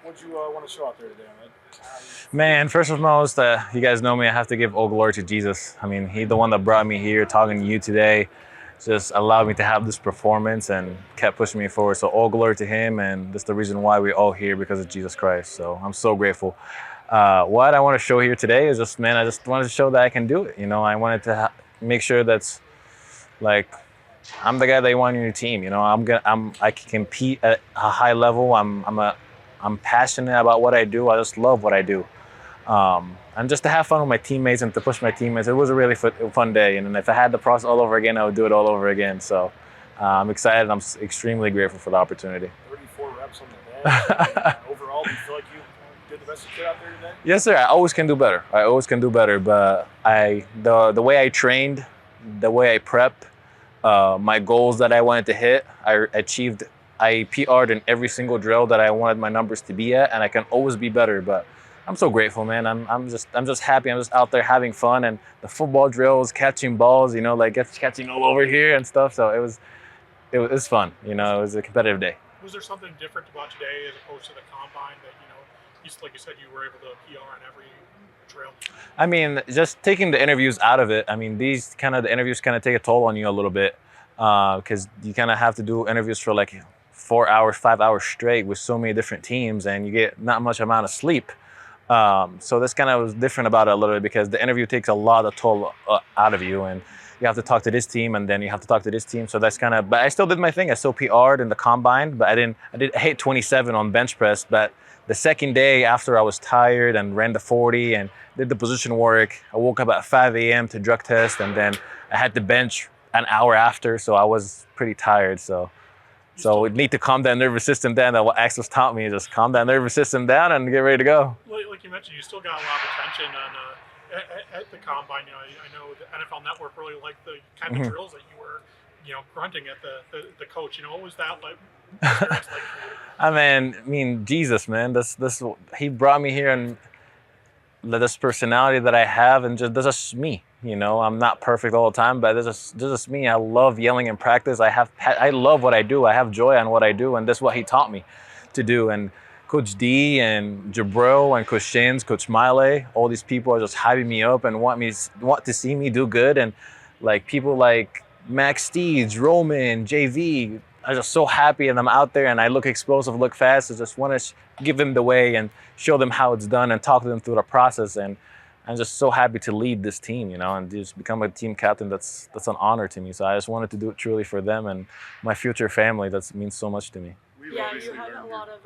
What you want to show out there today, man? Man, first and foremost, you guys know me. I have to give all glory to Jesus. I mean, He's the one that brought me here, talking to you today, just allowed me to have this performance and kept pushing me forward. So all glory to Him, and that's the reason why we're all here because of Jesus Christ. So I'm so grateful. What I want to show here today is just, man, I just wanted to show that I can do it. I wanted to make sure that's like I'm the guy they want on your team. I can compete at a high level. I'm passionate about what I do. I just love what I do. And just to have fun with my teammates and to push my teammates. It was a really fun day. And if I had the process all over again, I would do it all over again. So I'm excited. I'm extremely grateful for the opportunity. 34 reps on the bench. Overall, do you feel like you did the best you could out there today? Yes, sir. I always can do better. But the way I trained, the way I prepped, my goals that I wanted to hit, I achieved. I PR'd in every single drill that I wanted my numbers to be at, and I can always be better. But I'm so grateful, man. I'm just happy. I'm just out there having fun, and the football drills, catching balls, like catching all over here and stuff. So it was fun. It was a competitive day. Was there something different about today as opposed to the combine that like you said, you were able to PR on every drill? I mean, just taking the interviews out of it. I mean, the interviews kind of take a toll on you a little bit because you kind of have to do interviews for like 4 hours, 5 hours straight with so many different teams, and you get not much amount of sleep. So this kind of was different about it a little bit because the interview takes a lot of toll out of you, and you have to talk to this team, and then you have to talk to this team. So but I still did my thing. I still PR'd in the combine, but I hit 27 on bench press. But the second day after I was tired and ran the 40 and did the position work, I woke up at 5 a.m. to drug test, and then I had to bench an hour after. So I was pretty tired. So we need to calm that nervous system down. That what Axel's taught me, just calm that nervous system down and get ready to go. Like you mentioned, you still got a lot of attention at the combine. I know the NFL Network really liked the kind of drills that you were, grunting at the coach. What was that like? Experience like for you? I mean, Jesus, man. This He brought me here, and this personality that I have, and this is me. I'm not perfect all the time, but this is me. I love yelling in practice. I love what I do. I have joy on what I do, and that's what he taught me to do. And Coach D and Jabril and Coach Shins, Coach Miley, all these people are just hyping me up and want to see me do good. And like people like Max Steeds, Roman, JV, I'm just so happy, and I'm out there and I look explosive, look fast. I just want to give them the way and show them how it's done and talk to them through the process. And I'm just so happy to lead this team, and just become a team captain. That's an honor to me. So I just wanted to do it truly for them and my future family. That means so much to me. Yeah, you had a lot of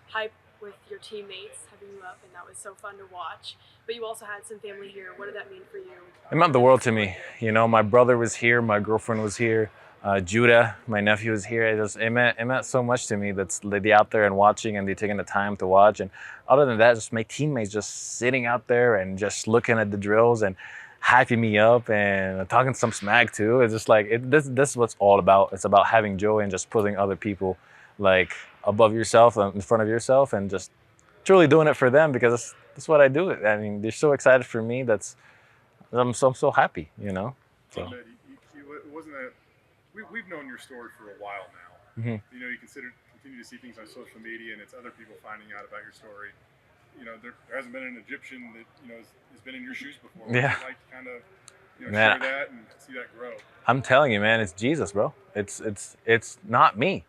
hype with your teammates having you up, and that was so fun to watch. But you also had some family here. What did that mean for you? It meant the world to me. My brother was here, my girlfriend was here, Judah, my nephew, was here. It meant so much to me that they out there and watching, and they taking the time to watch. And other than that, just my teammates just sitting out there and just looking at the drills and hyping me up and talking some smack too. It's just like this is what it's all about. It's about having joy and just putting other people like above yourself, in front of yourself, and just truly doing it for them because that's what I do. I mean, they're so excited for me. I'm so happy, So. It wasn't that we've known your story for a while now. Mm-hmm. You continue to see things on social media, and it's other people finding out about your story. There hasn't been an Egyptian that has been in your shoes before. Yeah. I'd like to kind of share that and see that grow. I'm telling you, man, it's Jesus, bro. It's not me.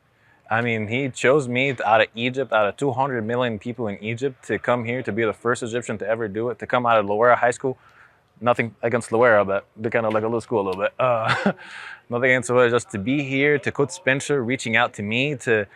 I mean, he chose me out of Egypt, out of 200 million people in Egypt, to come here to be the first Egyptian to ever do it, to come out of Loera High School. Nothing against Loera, but they're kind of like a little school a little bit. Nothing against Loera, just to be here, to Coach Spencer reaching out to me, to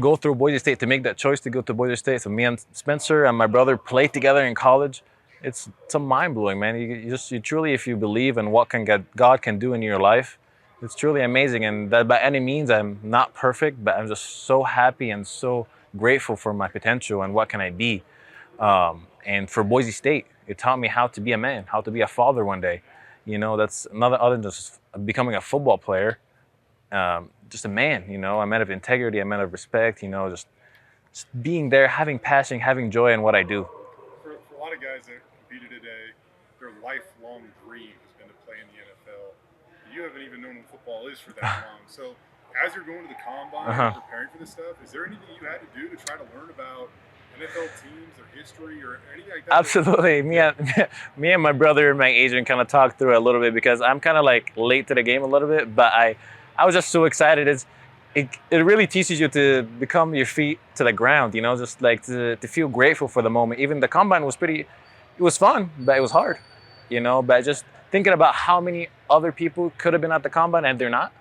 go through Boise State, to make that choice to go to Boise State. So me and Spencer and my brother played together in college. It's mind-blowing, man. You truly, if you believe in what God can do in your life, it's truly amazing. And that by any means, I'm not perfect, but I'm just so happy and so grateful for my potential and what can I be. And for Boise State, it taught me how to be a man, how to be a father one day. That's other than just becoming a football player, just a man, a man of integrity, a man of respect, just being there, having passion, having joy in what I do. For a lot of guys that competed today, their lifelong dream has been to play in the NFL. You haven't even known what football is for that long. So as you're going to the combine and preparing for this stuff, is there anything you had to do to try to learn about NFL teams, their history, or anything like that? Absolutely. Me and my brother and my agent kind of talked through it a little bit because I'm kind of like late to the game a little bit, but I was just so excited. It really teaches you to become your feet to the ground, just like to feel grateful for the moment. Even the combine was it was fun, but it was hard, but just thinking about how many other people could have been at the combine and they're not.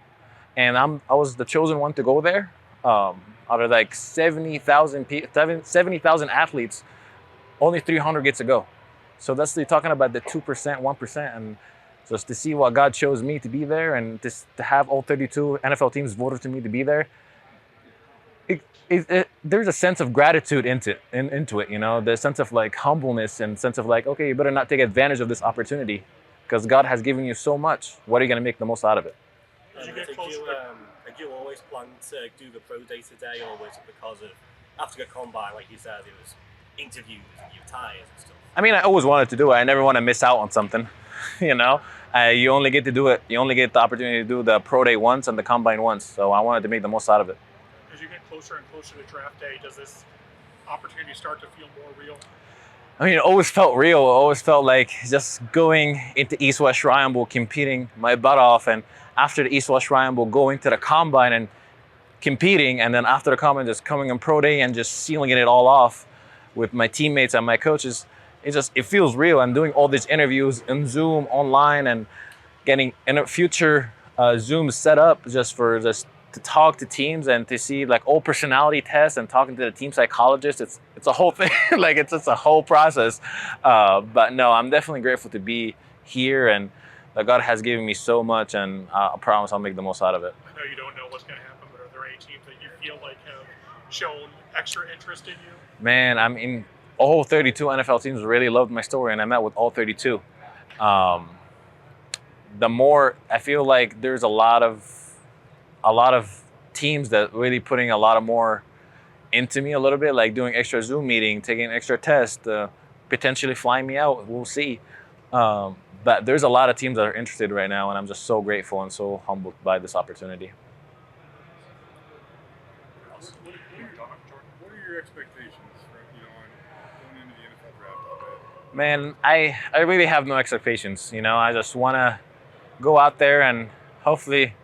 And I was the chosen one to go there. Out of like 70,000 athletes, only 300 gets to go. So that's talking about the 2%, 1%, and just to see what God chose me to be there, and just to have all 32 NFL teams voted to me to be there. There's a sense of gratitude into it, the sense of like humbleness and sense of like, okay, you better not take advantage of this opportunity because God has given you so much. What are you going to make the most out of it? Did you always plan to do the pro day today, or was it because of after the combine, like you said, it was interviews and your ties and stuff? I mean, I always wanted to do it. I never want to miss out on something, You only get to do it. You only get the opportunity to do the pro day once and the combine once. So I wanted to make the most out of it. As you get closer and closer to draft day, does this opportunity start to feel more real? I mean, it always felt real. It always felt like just going into East-West Shrine Bowl, competing my butt off, and after the East-West Shrine Bowl, going to the combine and competing, and then after the combine, just coming on pro day and just sealing it all off with my teammates and my coaches. It feels real. And doing all these interviews in Zoom, online, and getting in future Zooms set up just to talk to teams and to see like all personality tests and talking to the team psychologist. It's a whole thing. Like it's just a whole process. But no, I'm definitely grateful to be here, and that God has given me so much, and I promise I'll make the most out of it. I know you don't know what's going to happen, but are there any teams that you feel like have shown extra interest in you? Man, I mean, all 32 NFL teams really loved my story, and I met with all 32. The more I feel like there's a lot of teams that really putting a lot of more into me a little bit, like doing extra Zoom meeting, taking an extra test, potentially flying me out. We'll see. But there's a lot of teams that are interested right now, and I'm just so grateful and so humbled by this opportunity. What are your expectations on going into the NFL draft all day? Man, I really have no expectations. I just want to go out there and hopefully,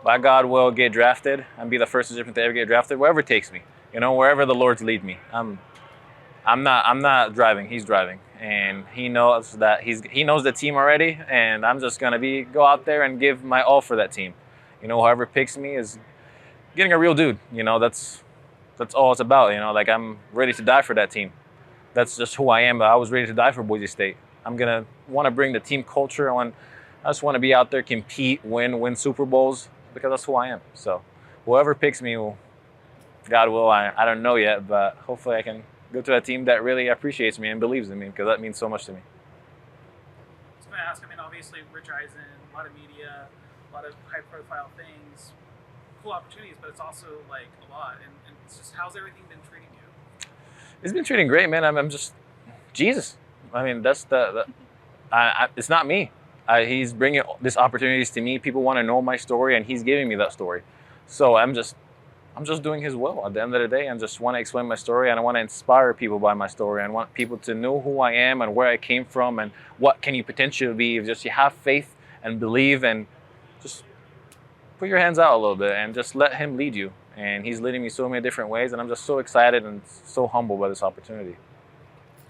by God will, get drafted and be the first Egyptian to ever get drafted, wherever it takes me. Wherever the Lord's lead me. I'm not driving. He's driving, and he knows that he knows the team already, and I'm just gonna go out there and give my all for that team. Whoever picks me is getting a real dude. That's all it's about. Like I'm ready to die for that team. That's just who I am. But I was ready to die for Boise State. I'm gonna want to bring the team culture. I just want to be out there, compete, win Super Bowls, because that's who I am. So whoever picks me, God will. I don't know yet, but hopefully I can go to a team that really appreciates me and believes in me, because that means so much to me. I was going to ask, obviously Rich Eisen, a lot of media, a lot of high-profile things, cool opportunities, but it's also like a lot. And it's just, how's everything been treating you? It's been treating great, man. I'm just Jesus. I mean, that's it's not me. He's bringing these opportunities to me. People want to know my story, and he's giving me that story. So I'm just doing his will. At the end of the day, I just want to explain my story, and I want to inspire people by my story, and I want people to know who I am and where I came from and what can you potentially be if just you have faith and believe, and just put your hands out a little bit and just let him lead you. And he's leading me so many different ways, and I'm just so excited and so humbled by this opportunity.